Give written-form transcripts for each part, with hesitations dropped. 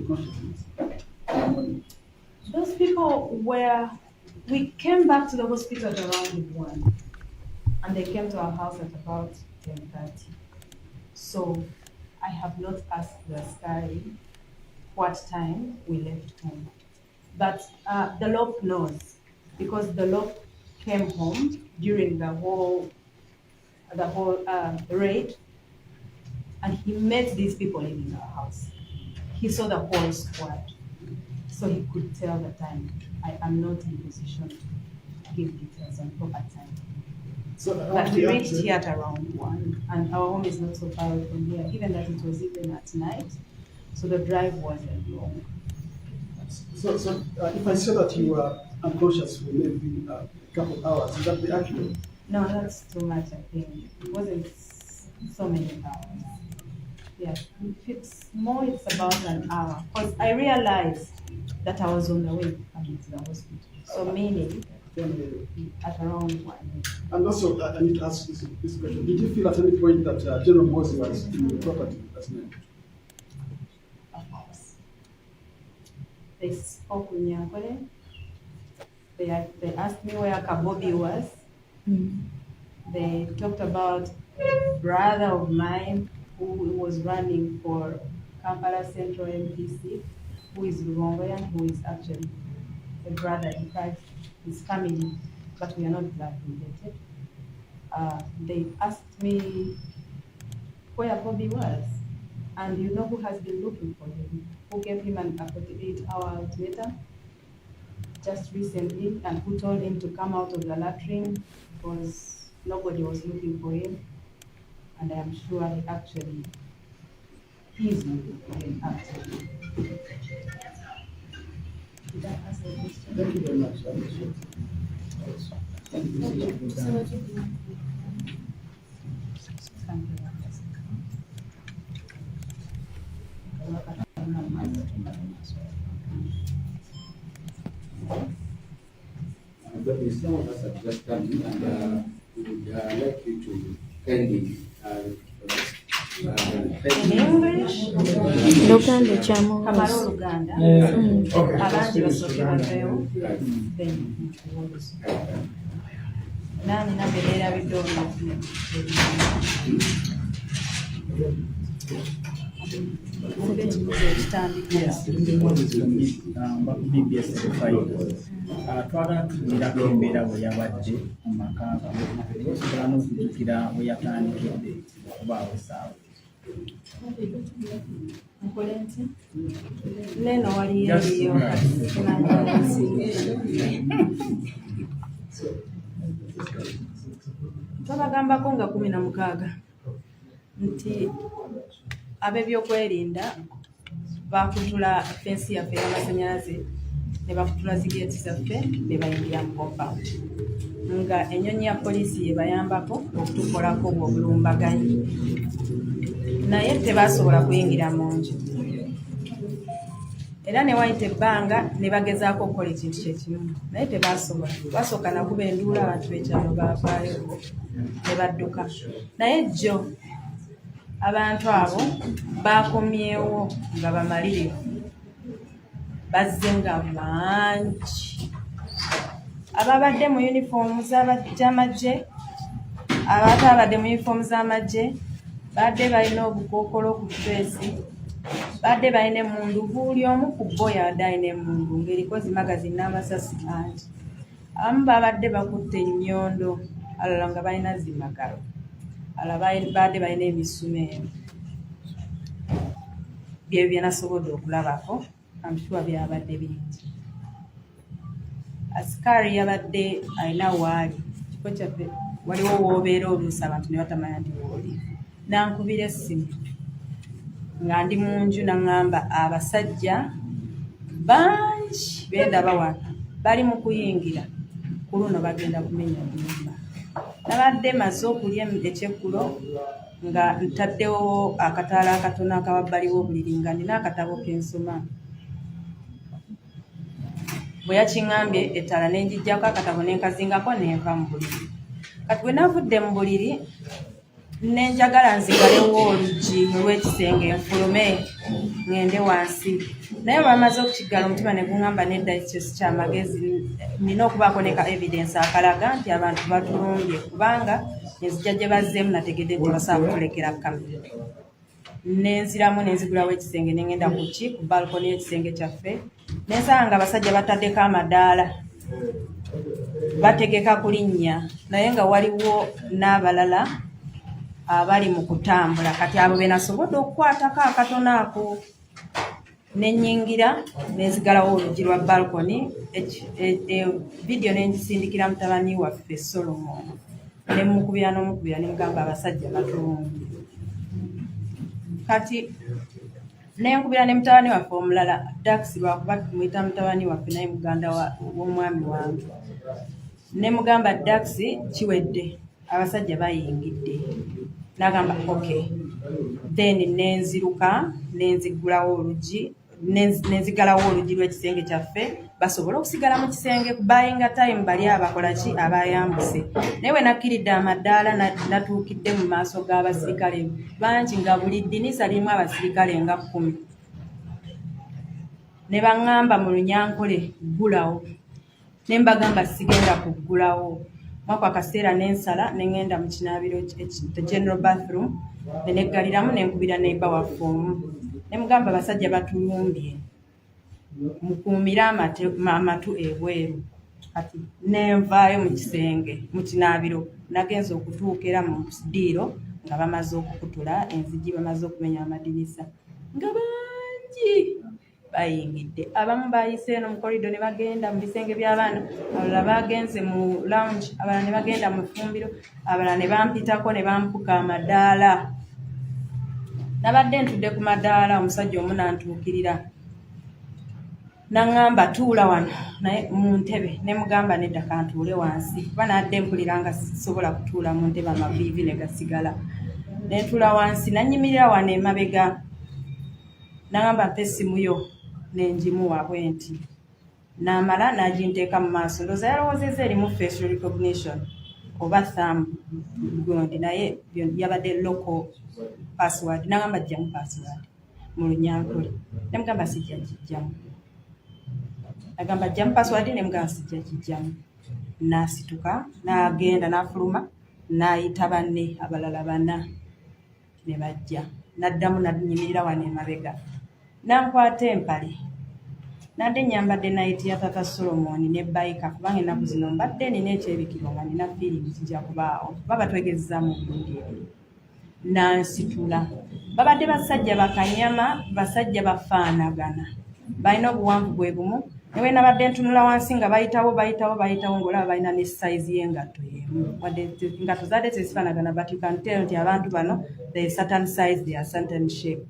in consciousness? Those people we came back to the hospital at around 1, and they came to our house at about 10:30. So I have not asked the askari what time we left home. But the LOP knows, because the LOP came home during the whole raid, and he met these people in our house. He saw the whole squad, so he could tell the time. I am not in position to give details on proper time. But we reached here at around 1, and our home is not so far away from here, given that it was even at night, so the drive wasn't long. So if I say that you were unconscious for maybe a couple of hours, is that accurate? No, that's too much, I think. It wasn't so many hours. Yeah, if it's more, it's about an hour. Because I realized that I was on the way coming to the hospital. So meaning, at around 1. And also, I need to ask this question. Did you feel at any point that General Mosi was in the property as well? Of course. They spoke with Nyankole. They asked me where Bobi was. They talked about a brother of mine who was running for Kampala Central MPC, who is Muwonge, who is actually a brother. In fact, his family, but we are not blood related. They asked me where Bobi was, and you know who has been looking for him, who gave him an 48-hour ultimatum just recently, and who told him to come out of the latrine because nobody was looking for him. And I am sure he actually is looking for him actually. Did that answer the question? Thank you very much. But some of us have just come in, and we would like you to end it. In English? Luganda chamo. Kamaro Uganda. Okay. Abanji basooke baveewo. Then nani nabeera bidongo. Twagala tugira embeera bwe yabadde mu maka osobola n'okujjukira bwe yatandikidde okubaawo essaawa. Neno waliyo eriyo twabagambako nga 16 nti ab'ebyokwerinda bakutula fensi yaffe y'amasanyalaze ne bakutula zigeeti zaffe ne bayingira mu compound, nga ennyonyi ya poliisi yebayambako okutukolako obulumbaganyi, naye tebasobola kuyingira mu nju. Era ne wayita ebbanga ne bagezaako okukola ekintu kyekimu, naye tebasobola. Basooka nakuba enduula, abantu b'ekyalo baavaayo ne badduka. Naye jjo abantu abo bakomyewo nga bamalirivu, bazze nga bangi. Ababadde mu yunifoomu z'amagye, abatabadde mu yunifoomu z'amagye badde balina obukookolo ku feesi, badde balina emmundu, buli omu ku bo yadde alina emmundu ng'eriko zimagazini n'amasasi mangi. Abamu babadde bakutte ennyondo, alala nga balina zimagalo, alala badde balina emisumeero. Byebyo bye nasobodde okulabako, I'm sure byabadde bingi. Askari yabadde alina waali, kifo kyaffe waliwo woobeera oluusi abantu ne batamanya nti wooli. Nankubira essimu nga ndi mu nju naŋŋamba abasajja bangi bendaba wano bali mu kuyingira ku luno bagenda kumenya nnyumba. Nabadde maze okulya ekyeggulo nga ntaddewo akataala akatono akawabbali w'obuliri nga nina akatabo k'ensoma. Bwe yakiŋŋambye ettaala ne njiggyako akatabo ne nkazingako ne nva mu buliri. Kati bwe navudde mu buliri nenjagala nzigalewo oluggi olw'ekisenge nfulume ngende wansi naye bamaze okukigala omutima ne guŋŋamba nedda ekyo si kyamagezi nina okubaako ne ka evidence akalaga nti abantu batulumbye kubanga enzija gye bazzeemu nategedde nti basobola kutulekera kamera nenziramu nenzigulawo ekisenge nengenda ku balkoni y'ekisenge kyaffe nensaba nga abasajja bataddeko amadaala bategeka kulinnya naye nga waliwo n'abalala abali mu kutambula kati abo be nasobodde okukwatako akatono ako nenyingira nenzigalawo oluggi lwa balkoni vidiyo nengisindikira mutabani waffe Solomon nemukubira n'omukubira nemugamba abasajja batulumbye kati nenkubira ne mutabani waffe omulala Dax lwakuba tumuyita mutabani waffe naye muganda w'omwami wange nemugamba Dax kiwedde abasajja bayingidde nagamba okay then nenziruka nenzigulawo oluggi nenzigalawo oluggi lw'ekisenge kyaffe basobole okusigala mu kisenge buying time bali abakola ki abayambuse naye we nakkiridde amadaala natuukidde mu maaso g'abasirikale bangi nga buli ddinisa lirimu abasirikale nga 10 ne baŋŋamba mu Lunyankole ggulawo ne mbagamba sigenda kuggulawo mwako akaseera nensala nengenda mu kinaabiro general bathroom neneggaliramu nenkubira neiba waffe omu nemugamba abasajja batulumbye mukuumire amatu ebweru kati nenvaayo mu kisenge mu kinaabiro nagenza okutuukira mu diiro nga bamaze okukutula enzigi bamaze okumenya amadirisa nga bangi bayingidde abamu bayise eno mu korido ne bagenda mu bisenge by'abaana abalala bagenze mu lounge abalala ne bagenda mu ffumbiro abalala ne bampitako ne bampuka amadaala nabadde ntudde ku madaala omusajja omu nantuukirira naŋŋamba tuula wano naye mu ntebe ne mugamba nedda kantuule wansi kuba nadde mpulira nga sisobola kutuula mu ntebe amaviivi ne gasigala ne ntuula wansi nanyimirira wano emabega naŋŋamba mpa essimu yo nenjimuwa bwenti namala naginteeka mu maaso ndooza yalowoozezza erimu facial recognition oba thumb gundi naye yabadde local password naŋŋamba jjamu password mu Lunyankole nemugamba sijja gijjamu agamba jjamu password nemugamba sijja gijjamu nasituka nagenda nafuluma nayita banne abalala bana ne bajja naddamu nanyimirira wano emabega nankwata empale nadde nyambadde nayiti ya tata Solomon ne bayika kubanga ennaku zino mbadde nina ekyebikiro nga nina fiirimu kijja kubaawo baba twegezezaamu obulungi ebiri nansitula babadde basajja bakanyama basajja bafaanagana balina obuwanvu bwe bumu newe nabadde ntunula wansi nga bayitawo ng'olaba balina ne size y'engatto yemu wadde engatto zaadde tezifaanagana but you can tell nti abantu bano they certain size they are certain shape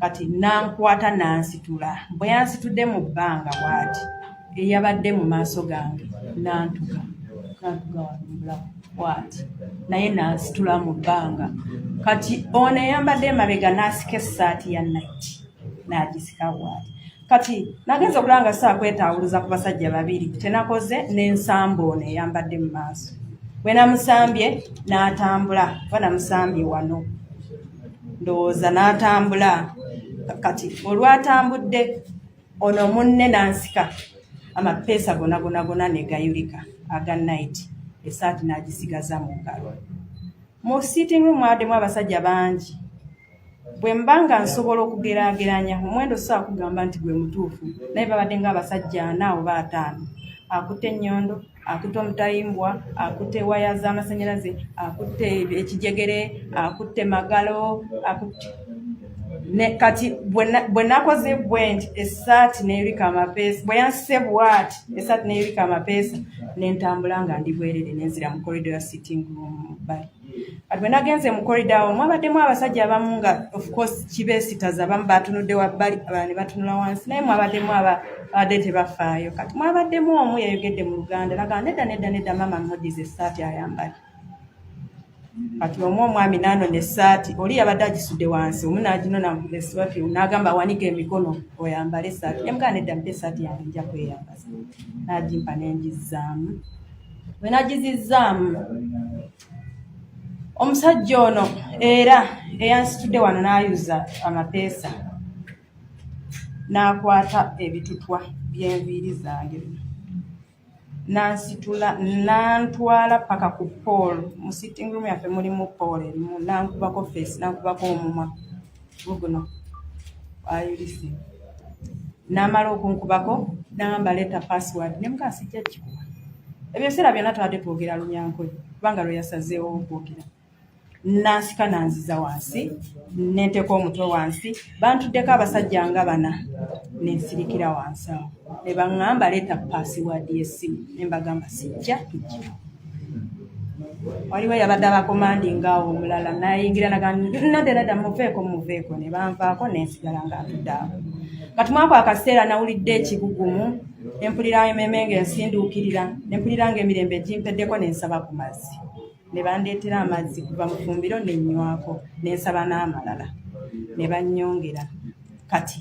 kati nankwata nansitula bwe yansitudde mu bbanga bw'ati eyabadde mu maaso gange nantuga wanula bw'ati naye nansitula mu bbanga kati ono eyambadde emabega n'asika essaati ya night n'agisika bw'ati kati nagenza okulanga saa kwetaawuluza ku basajja babiri tenakoze n'ensamba ono eyambadde mu maaso bwe namusambye n'atambula kuba namusambye wano ndowooza n'atambula kati olwatambudde ono munne nansika amapeesa gona negayulika aga night esaati n'agisigaza mu ngalo mu sitting room mwaddemu abasajja bangi bwe mbanga nsobola okugeraageranya omuwendo saa kugamba nti gwe mutuufu naye babadde ng'abasajja 4 oba 5 akutte ennyondo akutte omutayimbwa akutte waya z'amasannyalaze akutte ekijegere akutte magalo akutte kati bwe nakoze bwenti essaati n'erika amapeesa bwe yansise bw'ati essaati n'erika amapeesa n'entambula nga ndi bwerere nenzira mu corridor ya sitting room bali kati bwe nagenze mu corridor awo mwabaddemu abasajja abamu nga of course kibeesitaza abamu batunudde wabbali abalala ne batunula wansi naye mwabaddemu abadde tebafaayo kati mwabaddemu omu yayogedde mu Luganda naga nedda mama mmudize essaati ayambala kati omwami n'anona essaati oli yabadde agisudde wansi omu n'aginona essaati n'agamba waniga emikono oyambale essaati emugaa nedda mpa essaati yange nja kweyambaza n'agimpa n'engizzaamu bwe nagizizzaamu Omusajja ono era eyansitudde wano n'ayuza amapeesa n'akwata ebitutwa by'enviiri zange n'ansitula n'antwala paka ku pool mu sitting room yaffe mulimu pool erimu n'ankubako face n'ankubako omumwa guguno ayulise n'amala okunkubako n'amba leeta password ne muka sijja kikuba ebyo biseera byonna tubadde twogera Lunyankole kubanga lwe yasazeewo okwogera n'asika n'anziza wansi n'enteeka omutwe wansi bantuddeko abasajja nga bana n'ensirikira wansi awo ne baŋŋamba leeta password y'essimu ne mbagamba sijja kugiba waliwo yabadde abakomandinga awo omulala n'ayingira naddala muveeko ne banvaako n'ensigala nga ntudde awo katumwako akaseera nawulidde ekibugumu ne mpulira emmeeme ng'ensinduukirira ne mpulira ng'emirembe gimpeddeko ne nsaba ku mazzi ne bandeetera amazzi kuva mu fumbiro ne nywako ne nsaba n'amalala ne bannyongera kati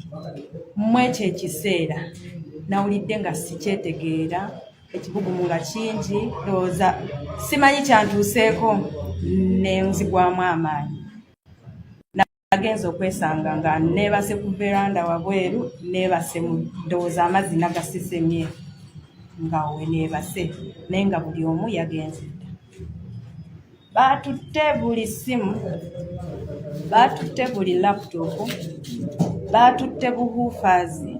mu ekyo ekiseera nawulidde nga sikyetegeera ekibugumu nga kingi ndowooza simanyi kyantuuseeko ne nzigwamu amaanyi nagenza okwesanga nga neebase ku veranda wabweru neebase mu ndowooza amazzi nagasisemye nga we neebase naye nga buli omu yagenze dda baatutte buli simu baatutte buli laputopu baatutte buhuufazi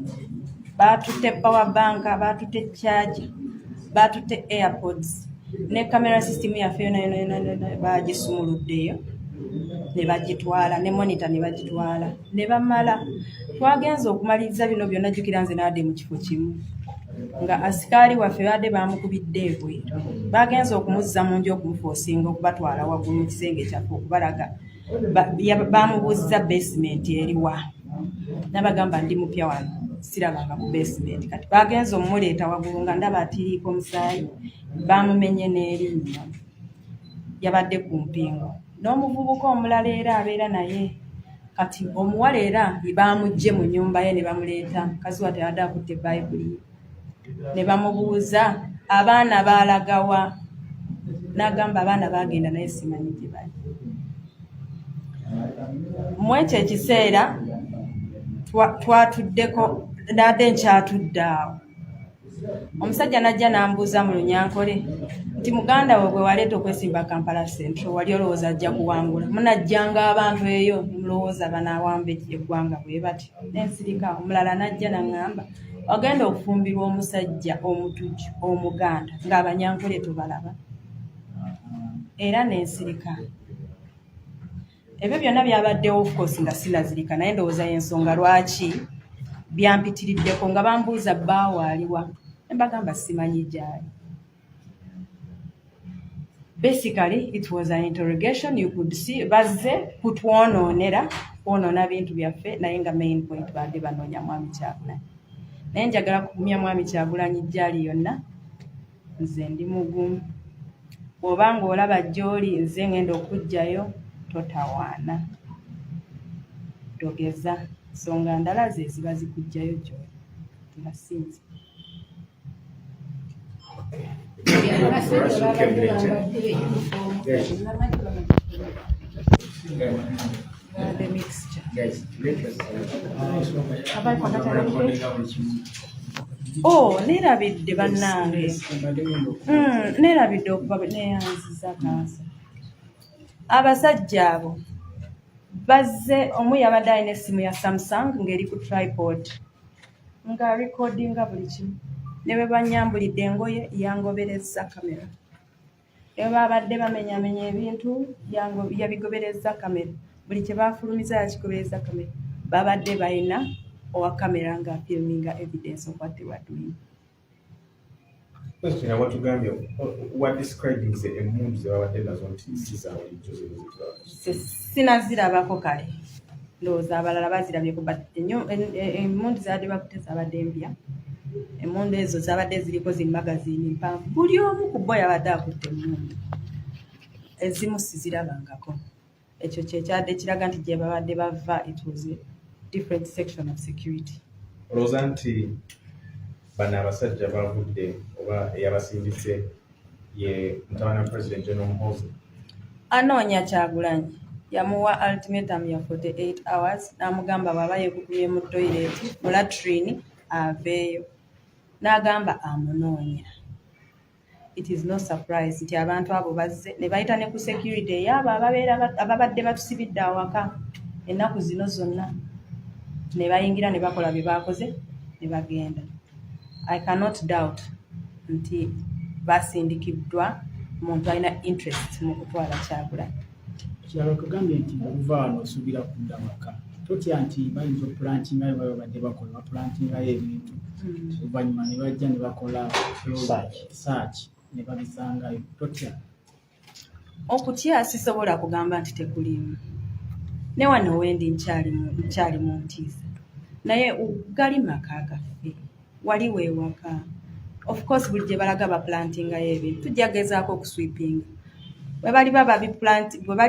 baatutte powerbanka baatutte charge baatutte airpods ne camera system yaffe yona bagisumuluddeyo ne bagitwala ne monitor ne bagitwala ne bamala twagenza okumaliriza bino byonna jjukira nze n'adde mu kifo kimu nga asikaali waffe badde bamukubidde ebweru bagenza okumuzza mu nju okumufoosinga okubatwala waggulu mu kisenge kyaffe okubalaga bamubuuziza basement eriwa nabagamba ndi mupya wano sirabanga ku basement kati bagenza omumuleeta waggulu nga ndaba atiriiko musaayi bamumenye n'erinnya yabadde ku mpingo n'omuvubuka omulala era abeera naye kati omuwala era bamugye mu nnyumba ye ne bamuleeta mukazi wa teyadde akutte bayibuli ne bamubuuza abaana baalagawa n'agamba abaana bagenda naye simanyi gye bali mu ekyo ekiseera twatuddeko nadde nkyatudde awo omusajja najja n'ambuuza mu Lunyankole nti muganda we gwe waleeta okwesimba Kampala Central wali olowooza ajja kuwangula munajjanga abantu eyo mulowooza banaawamba eggwanga bwe bati n'ensirika omulala najja n'aŋŋamba wagenda okufumbirwa omusajja omutujju omuganda ng'Abanyankole tubalaba era n'ensirika ebyo byonna byabaddewo of course nga sinazirika naye ndowooza y'ensonga lwaki byampitiriddeko nga bambuuza bbaawo aliwa ne mbagamba simanyi gyali. Basically it was an interrogation. You could see bazze kutwonoona bintu byaffe naye nga main point badde banoonya mwami Kyagulanyi naye njagala kukumya mwami Kyagulanyi gyali yonna nze ndi mugumu bw'oba ng'olaba gy'oli nze ngenda okuggyayo totawaana togeza nsonga ndala ze ziba zikuggyayo gy'oli tulasinze the mixture. Guys, let us oh, neerabidde bannange neerabidde okuba neeyanziza kansa abasajja abo bazze omu yabadde alina essimu ya Samsung ng'eri ku tripod nga recordinga buli kimu ne bwe banyambulidde engoye yangobereza kamera ne bwe babadde bamenyamenya ebintu yabigobereza kamera buli kye baafulumiza yakikobereza kamera babadde balina owa kamera nga filminga evidence of what they were doing. Question what Uganda what describing the emmundu ze babadde nazo nti sizaawo sinazirabako kale ndowooza abalala bazirabyeko but emmundu zabadde bakute zabadde mpya emmundu ezo zabadde ziriko zi magazini mpanvu buli omu ku bo yabadde akutte emmundu ezimu sizirabangako ekyo kyekyadde kiraga nti gye babadde bava it was a different section of security. olowooza nti bano abasajja bavudde oba eyabasindise ye mutabani wa president John Muhoozi anoonya Kyagulanyi yamuwa ultimatum ya 48 hours n'amugamba bw'aba yeekukumye mu toilet mu latrine aveeyo n'agamba amunoonya. It is no surprise nti abantu abo bazze ne bayita ne ku security ey'abo ababadde batusibidde awaka ennaku zino zonna ne bayingira ne bakola bye baakoze ne bagenda. I cannot doubt nti basindikiddwa muntu alina interest mu kutwala Kyagulanyi. Kyalo tugambye nti okuva wano osuubira kudda waka totya nti bayinza okupulantingayo baba badde bakola bapulantingayo ebintu oluvannyuma ne bajja ne bakola search ne babisangayo totya? Okutya sisobola kugamba nti tekulimu. Ne wano wendi nkyali mu ntiisa. Naye gali maka gaffe. Wali weewaka. Of course buli gye balaga baplantingayo ebintu tujja gezaako okusweepinga. Bwe bali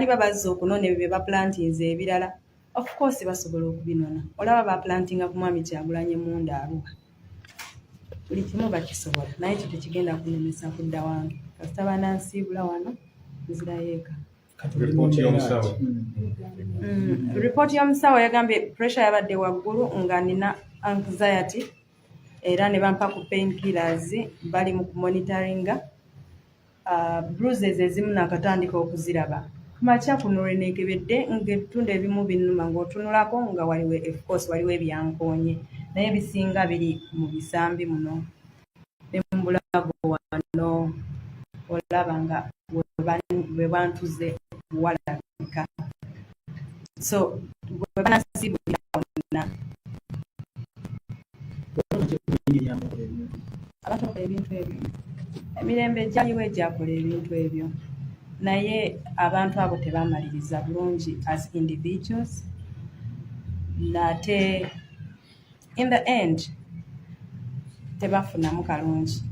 babazza okunona ebyo bye baplantinze ebirala, of course basobola okubinona. Olaba baplantinga ku mwami Kyagulanyi Munda Arua. Buli kimu bakisobola naye ekyo tekigenda kunemesa kudda wange. Kasita banansiibula wano nzirayo eka. Ripooti y'omusawo yagambye pressure yabadde waggulu nga nina anxiety era ne bampa ku painkillers bali mu kumonitoringa. Bruises ezimu nakatandika okuziraba. Kumakya kuno lwe neekebedde ng'ebitundu ebimu binnuma ng'otunulako nga waliwo ebyankoonye naye ebisinga biri mu bisambi muno ne mu bulago wano olaba nga bwe bantuze walabika. So bwe banasibulira wonna abantu bakola ebintu ebyo. Emirembe gyaliwo egyakola ebintu ebyo naye abantu abo tebamaliriza bulungi as individuals nate in the end tebafunamu kalungi.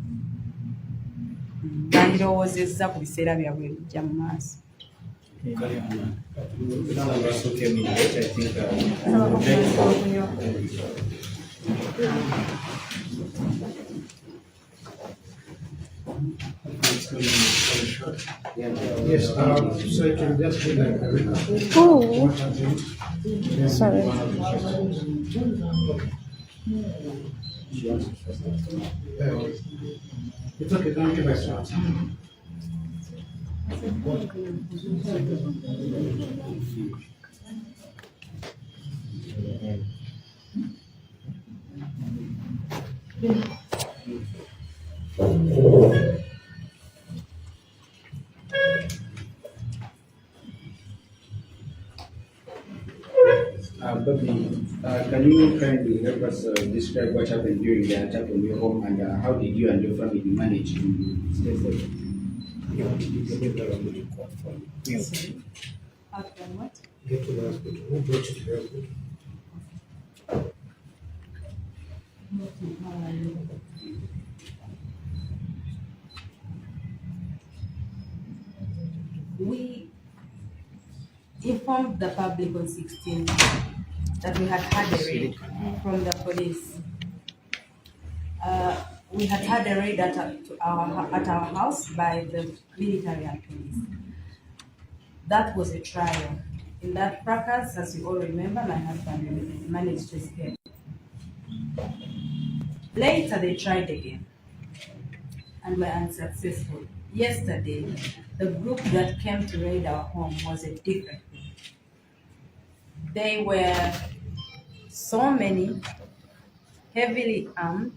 Bandirowoozezza ku biseera byabwe ebijja mu maaso. Yes, so you can just be like Oh, sorry. It's okay, thank you very much. Bobi, can you kindly help us describe what happened during the attack on your home and how did you and your family manage to stay safe? After what? Get to the hospital. Who brought you to the hospital? We informed the public on 16 that we had had a raid from the police. We had had a raid at our house by the military and police. That was a trial. In that fracas, as you all remember, my husband managed to escape. Later, they tried again and were unsuccessful. Yesterday, the group that came to raid our home was a different group. They were so many, heavily armed,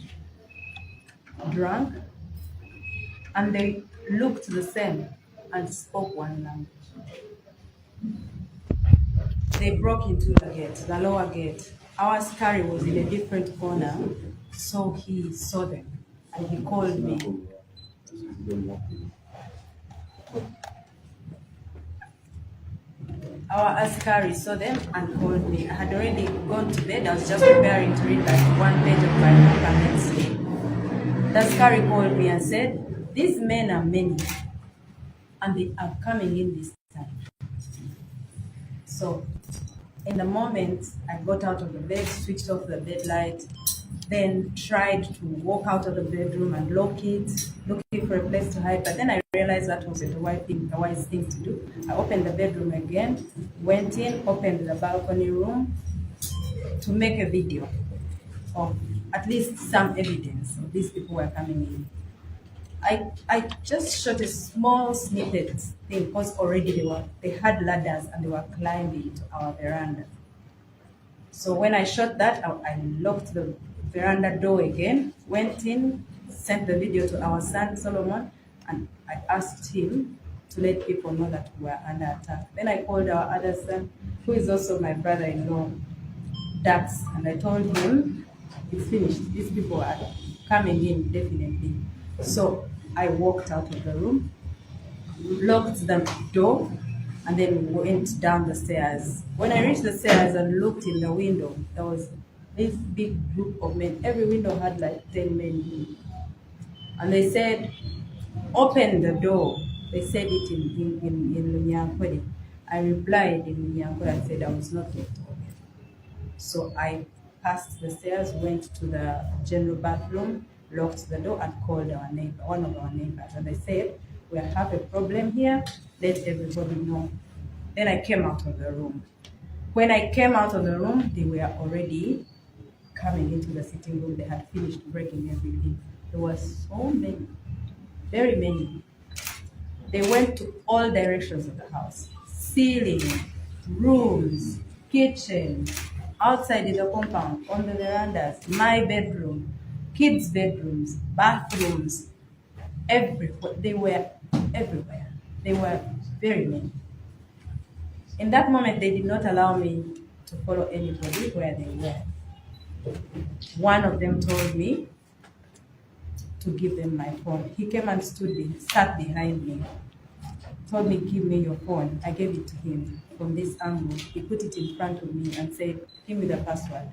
drunk, and they looked the same and spoke one language. They broke into the gate, the lower gate. Our askari was in a different corner, so he saw them and he called me. Our askari saw them and called me. I had already gone to bed. I was just preparing to read like one page of my book and then sleep. The askari called me and said, "These men are many and they are coming in this time." So in the moment I got out of the bed, switched off the bed light, then tried to walk out of the bedroom and lock it, looking for a place to hide. But then I realized that wasn't the wise thing to do. I opened the bedroom again, went in, opened the balcony room to make a video of at least some evidence of these people were coming in. I just shot a small snippet thing because already they had ladders and they were climbing to our veranda. So when I shot that, I locked the veranda door again, went in, sent the video to our son Solomon, and I asked him to let people know that we were under attack. Then I called our other son, who is also my brother-in-law, Dax, and I told him, it's finished. These people are coming in, definitely. So I walked out of the room, locked the door, and then went down the stairs. When I reached the stairs and looked in the window, there was this big group of men. Every window had like 10 men in. And they said, open the door. They said it in Lunyankore. I replied in Lunyankore and said I was not going to open. So I passed the stairs, went to the general bathroom, locked the door, and called our neighbor, one of our neighbors. And I said, we have a problem here, let everybody know. Then I came out of the room. When I came out of the room, they were already coming into the sitting room. They had finished breaking everything. There were so many, very many. They went to all directions of the house. Ceiling, rooms, kitchen, outside in the compound, on the verandas, my bedroom, kids' bedrooms, bathrooms, everywhere. They were everywhere. They were very many. In that moment, they did not allow me to follow anybody where they were. One of them told me to give them my phone. He came and sat behind me, told me, give me your phone. I gave it to him from this angle. He put it in front of me and said, give me the password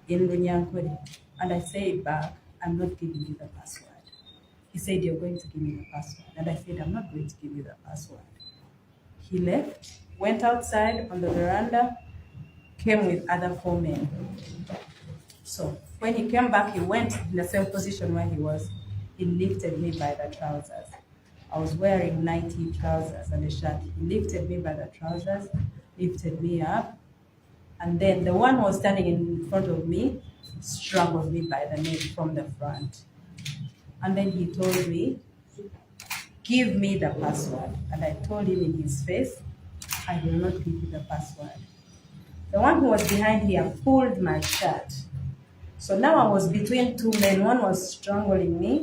in Runyankore. And I said back, I'm not giving you the password. He said, you're going to give me the password. And I said, I'm not going to give you the password. He left, went outside on the veranda, came with other 4 men. So when he came back, he went in the same position where he was. He lifted me by the trousers. I was wearing 90 trousers and a shirt. He lifted me by the trousers, lifted me up, and then the one who was standing in front of me strangled me by the neck from the front. And then he told me, give me the password. And I told him in his face, I will not give you the password. The one who was behind here pulled my shirt. So now I was between 2 men. One was strangling me,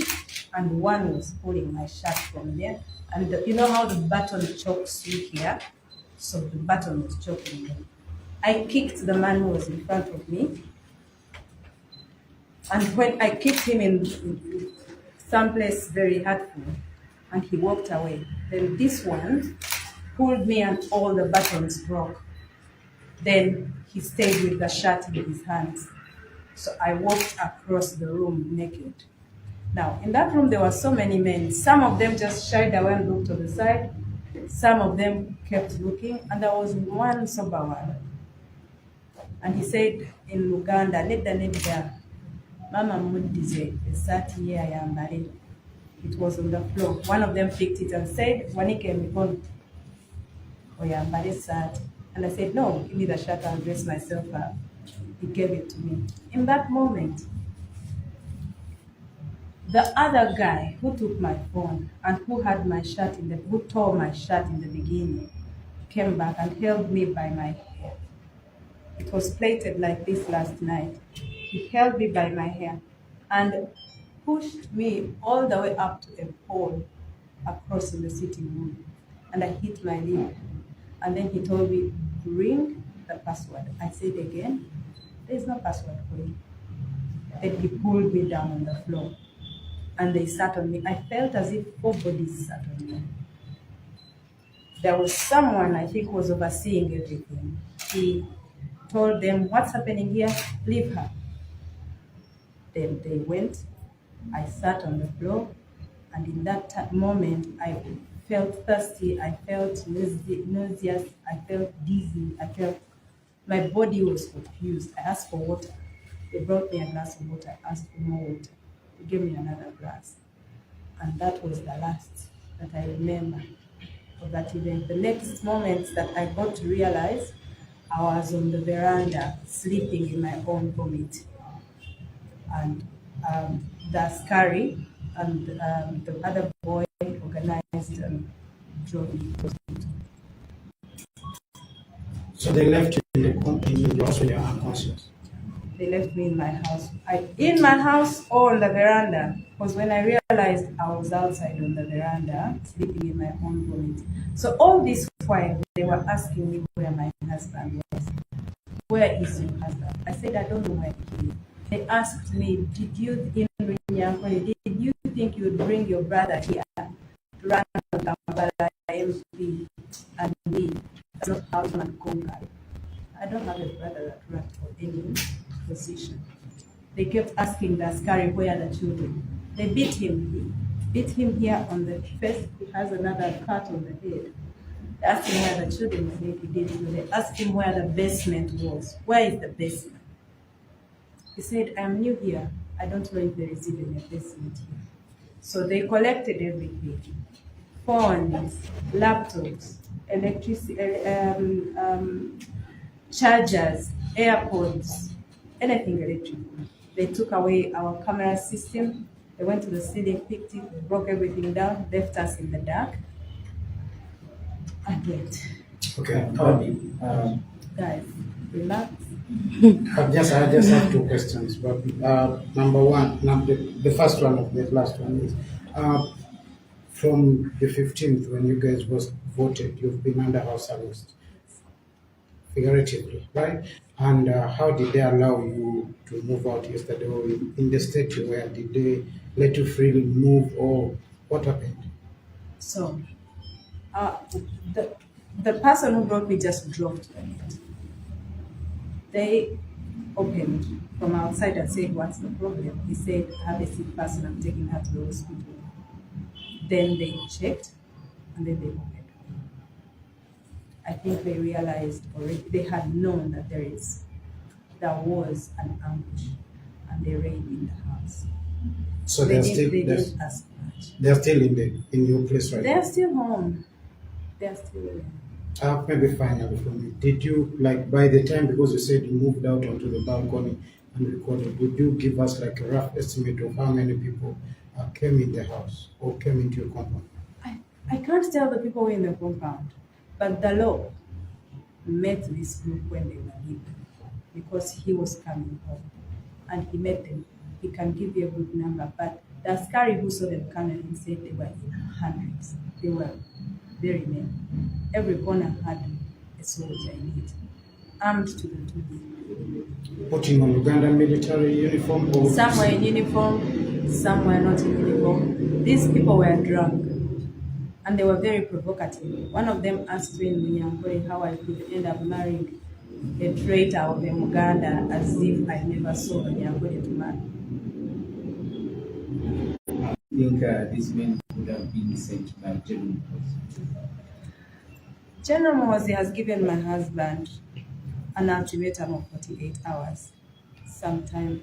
and one was pulling my shirt from there. And you know how the button chokes you here? So the button was choking me. I kicked the man who was in front of me. And when I kicked him in someplace very hurtful, and he walked away. Then this one pulled me and all the buttons broke. Then he stayed with the shirt in his hands. So I walked across the room naked. Now, in that room, there were so many men. Some of them just shied away and looked to the side. Some of them kept looking, and there was one sober one. And he said in Uganda, nedda, Mama Mudize, esati ye ayambale. It was on the floor. One of them picked it and said, Wanike mikono, oyambale sati. And I said, no, give me the shirt, I'll dress myself up. He gave it to me. In that moment, the other guy who took my phone and who had my shirt who tore my shirt in the beginning, came back and held me by my hair. It was plaited like this last night. He held me by my hair and pushed me all the way up to a pole across in the sitting room. And I hit my lip. And then he told me, bring the password. I said again, there's no password for you. Then he pulled me down on the floor. And they sat on me. I felt as if 4 bodies sat on me. There was someone, I think, who was overseeing everything. He told them, what's happening here? Leave her. Then they went. I sat on the floor. And in that moment, I felt thirsty. I felt nauseous. I felt dizzy. My body was confused. I asked for water. They brought me a glass of water, asked for more water. They gave me another glass. And that was the last that I remember of that event. The next moment that I got to realize, I was on the veranda sleeping in my own vomit. And the askari and the other boy organized and drove me. So they left you in the house when you were unconscious. They left me in my house. In my house or on the veranda. Because when I realized I was outside on the veranda, sleeping in my own vomit. So all this while, they were asking me where my husband was. Where is your husband? I said, I don't know where he is. They asked me, did you think you would bring your brother here to run on Kampala MP and me? That's not how man conquer. I don't have a brother that ran for any position. They kept asking the askari where are the children. They beat him. Beat him here on the face. He has another cut on the head. They asked him where the children were. He didn't. They asked him where the basement was. Where is the basement? He said, I'm new here. I don't know if there is even a basement here. So they collected everything. Phones, laptops, electricity, chargers, AirPods, anything electric. They took away our camera system. They went to the ceiling, picked it, broke everything down, left us in the dark, and went. Okay. Guys, relax. I just have two questions. But number one, the first one of the last one is from the 15th when you guys was voted, you've been under house arrest, figuratively, right? And how did they allow you to move out yesterday, or in the state you were? Did they let you freely move, or what happened? So, the person who brought me just drove to the gate. They opened from outside and said, what's the problem? He said, I have a sick person, I'm taking her to the hospital. Then they checked, and then they opened. I think they realized already, they had known that there was an ambush, and they raided in the house. So They they're didn't ask much. they're still in your place right They're now. still home. They're still there. Maybe finally for me, did you, like, by the time, because you said you moved out onto the balcony and recorded, would you give us like a rough estimate of how many people came in the house or came into your compound? I can't tell the people in the compound, but the law met this group when they were leaving because he was coming home, and he met them. He can give you a good number, but the askari who saw them coming and said they were in hundreds. They were very many. Every corner had a soldier in it, armed to the teeth. Putting on Ugandan military uniform, or Some were in uniform, some were not in uniform. These people were drunk, and they were very provocative. One of them asked me in Muwonge how I could end up marrying a traitor of a Uganda, as if I never saw Muwonge to marry. I think these men would have been sent by General. General Mozi has given my husband an ultimatum of 48 hours, sometime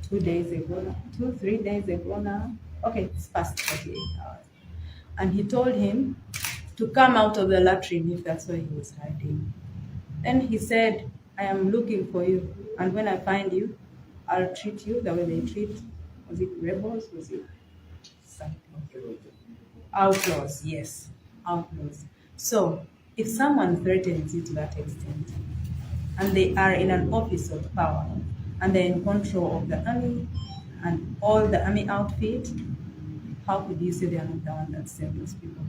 3 days ago now. Okay, it's past 48 hours. And he told him to come out of the latrine if that's where he was hiding. Then he said, I am looking for you, and when I find you, I'll treat you the way they treat, was it rebels? Was it something? Outlaws, yes, outlaws. So, if someone threatens you to that extent, and they are in an office of power, and they're in control of the army and all the army outfit, how could you say they are not the one that sent those people?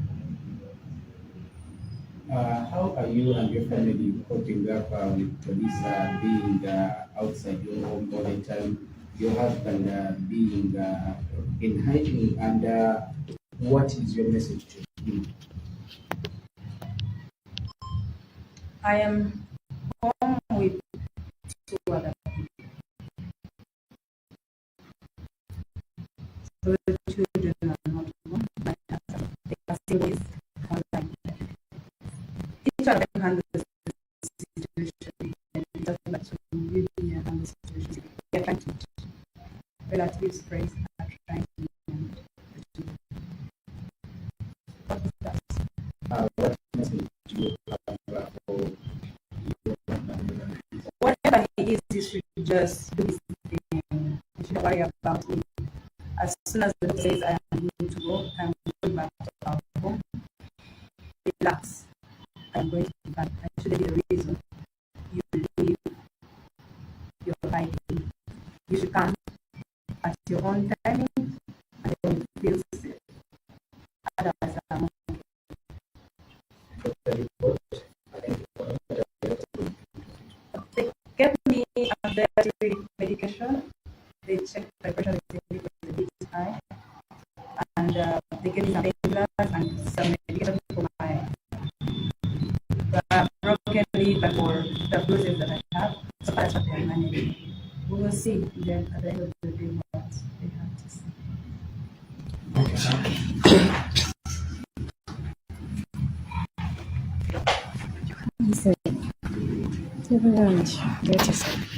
How are you and your family coping up with police being outside your home all the time, your husband being in hiding, and what is your message to him? I am home with two other people. So the children are not home. My husband, they are still with online. Each of them handles the situation, and it doesn't like to really handle the situation. They are relatives, friends are trying to What message do you have for whatever he is, he should just do his thing. He shouldn't worry about it. As soon as the doctor says I am going to go, I'm going back to our home. Relax. I'm going to be back. That shouldn't be the reason you leave your hiding. You should come at your own timing and when you feel safe. Otherwise, I'm the report? They gave me antibiotic medication. They checked my pressure is a bit high, and they gave me some painkillers and some medication for my broken leg and for the bruises that I have. So that's what they're managing. We will see then at the end of the day what they have to say. Thank you very much.